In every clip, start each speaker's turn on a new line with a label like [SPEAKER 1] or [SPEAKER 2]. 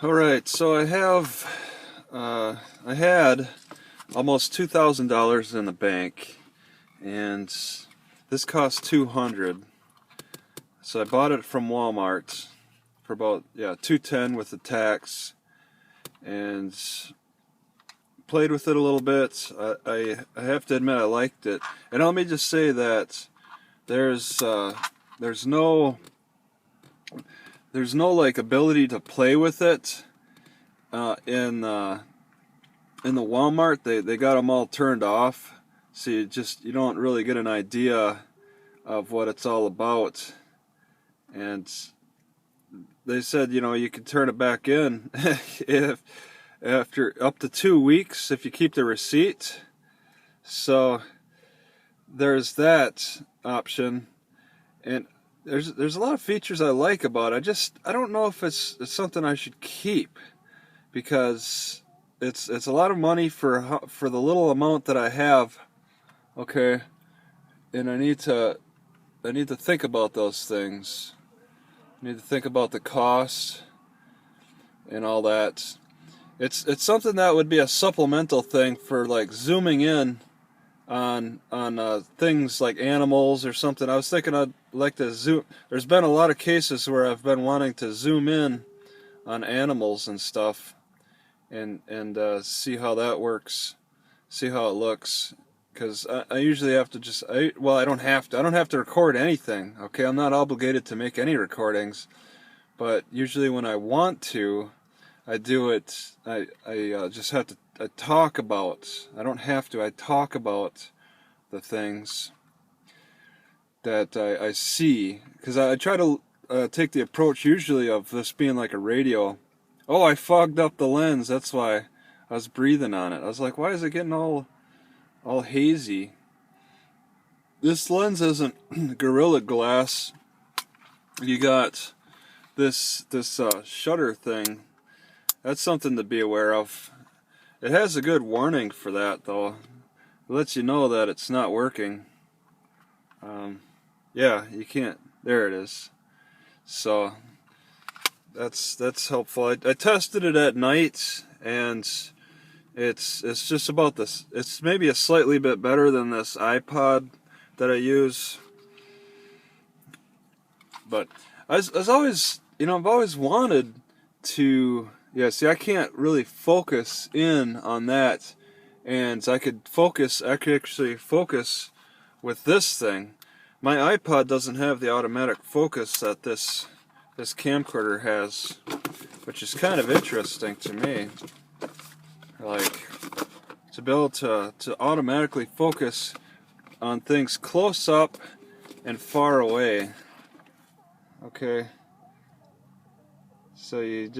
[SPEAKER 1] Alright, so I had almost $2,000 in the bank, and this cost $200. So I bought it from Walmart for about $210 with the tax, and played with it a little bit. I have to admit I liked it, and let me just say that there's no like ability to play with it in the Walmart. They got them all turned off, so you don't really get an idea of what it's all about. And they said, you can turn it back in if after up to 2 weeks if you keep the receipt. So there's that option, and there's a lot of features I like about it. I don't know if it's something I should keep, because it's a lot of money for the little amount that I have. Okay, and I need to think about those things. I need to think about the cost and all that. It's something that would be a supplemental thing for like zooming in on things like animals or something. I was thinking I'd like to zoom. There's been a lot of cases where I've been wanting to zoom in on animals and stuff, and see how that works, see how it looks. Because I usually have to I don't have to record anything. Okay, I'm not obligated to make any recordings, but usually when I want to, I do it. I just have to talk about. I don't have to. I talk about the things that I see, because I try to take the approach usually of this being like a radio. Oh, I fogged up the lens. That's why I was breathing on it. I was like, why is it getting all hazy? This lens isn't Gorilla Glass. You got this shutter thing. That's something to be aware of. It has a good warning for that, though. It lets you know that it's not working. Yeah, you can't. There it is. So that's helpful. I tested it at night, and it's just about this. It's maybe a slightly bit better than this iPod that I use. But I was always, I've always wanted to. Yeah, see, I can't really focus in on that, and I could actually focus with this thing. My iPod doesn't have the automatic focus that this camcorder has, which is kind of interesting to me. Like, to be able to automatically focus on things close up and far away. Okay, so it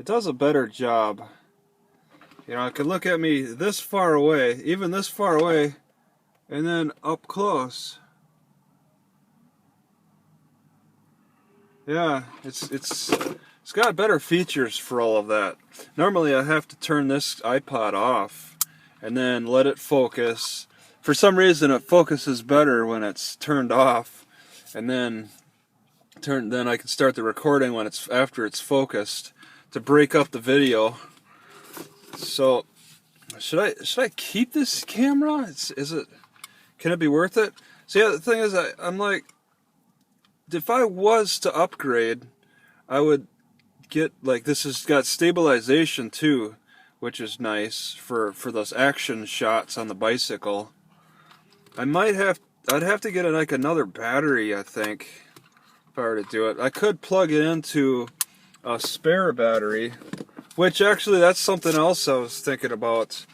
[SPEAKER 1] does a better job. It can look at me this far away, even this far away, and then up close. Yeah, it's got better features for all of that. Normally I have to turn this iPod off and then let it focus. For some reason it focuses better when it's turned off, and then I can start the recording when after it's focused, to break up the video. So should I keep this camera? Can it be worth it? So yeah, the thing is, I'm like, if I was to upgrade, I would get, like, this has got stabilization too, which is nice for those action shots on the bicycle. I'd have to get like another battery, I think, if I were to do it. I could plug it into a spare battery, which actually that's something else I was thinking about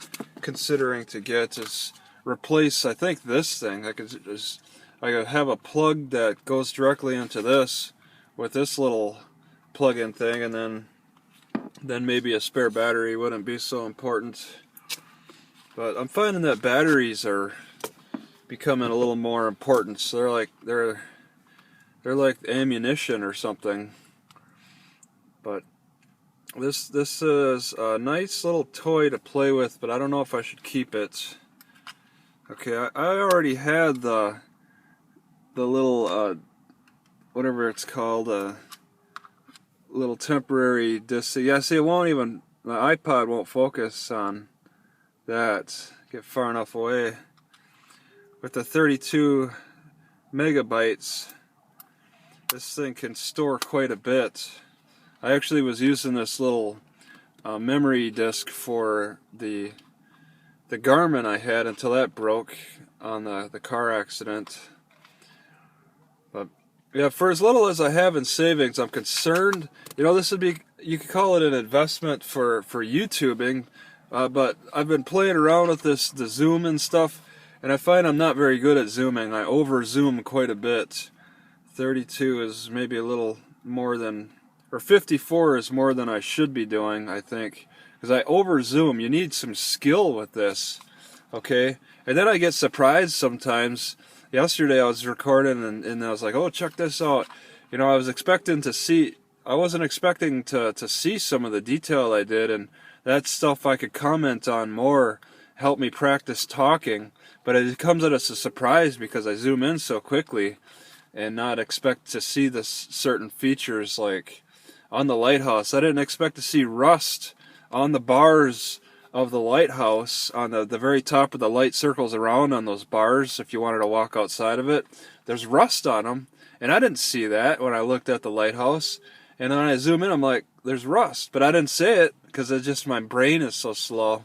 [SPEAKER 1] considering to get, is replace, I think, this thing. I could have a plug that goes directly into this with this little plug-in thing, and then maybe a spare battery wouldn't be so important. But I'm finding that batteries are becoming a little more important. So they're like ammunition or something. But this is a nice little toy to play with, but I don't know if I should keep it. Okay, I already had the little whatever it's called, little temporary disc. Yeah, see, it won't even, my iPod won't focus on that. Get far enough away. With the 32 megabytes, this thing can store quite a bit. I actually was using this little memory disk for the Garmin I had until that broke on the car accident. But yeah, for as little as I have in savings, I'm concerned. You know, this would be, you could call it an investment for YouTubing, but I've been playing around with the zoom and stuff, and I find I'm not very good at zooming. I over zoom quite a bit. 32 is maybe a little more than, or 54 is more than I should be doing, I think, because I over zoom. You need some skill with this, okay? And then I get surprised sometimes. Yesterday I was recording and I was like, oh, check this out. You know, I was expecting to see, I wasn't expecting to see some of the detail I did, and that stuff I could comment on more, help me practice talking, but it comes as a surprise because I zoom in so quickly and not expect to see this certain features like on the lighthouse. I didn't expect to see rust on the bars of the lighthouse, on the very top of the light circles around on those bars. If you wanted to walk outside of it, there's rust on them, and I didn't see that when I looked at the lighthouse. And then when I zoom in, I'm like, there's rust, but I didn't say it because it's just my brain is so slow.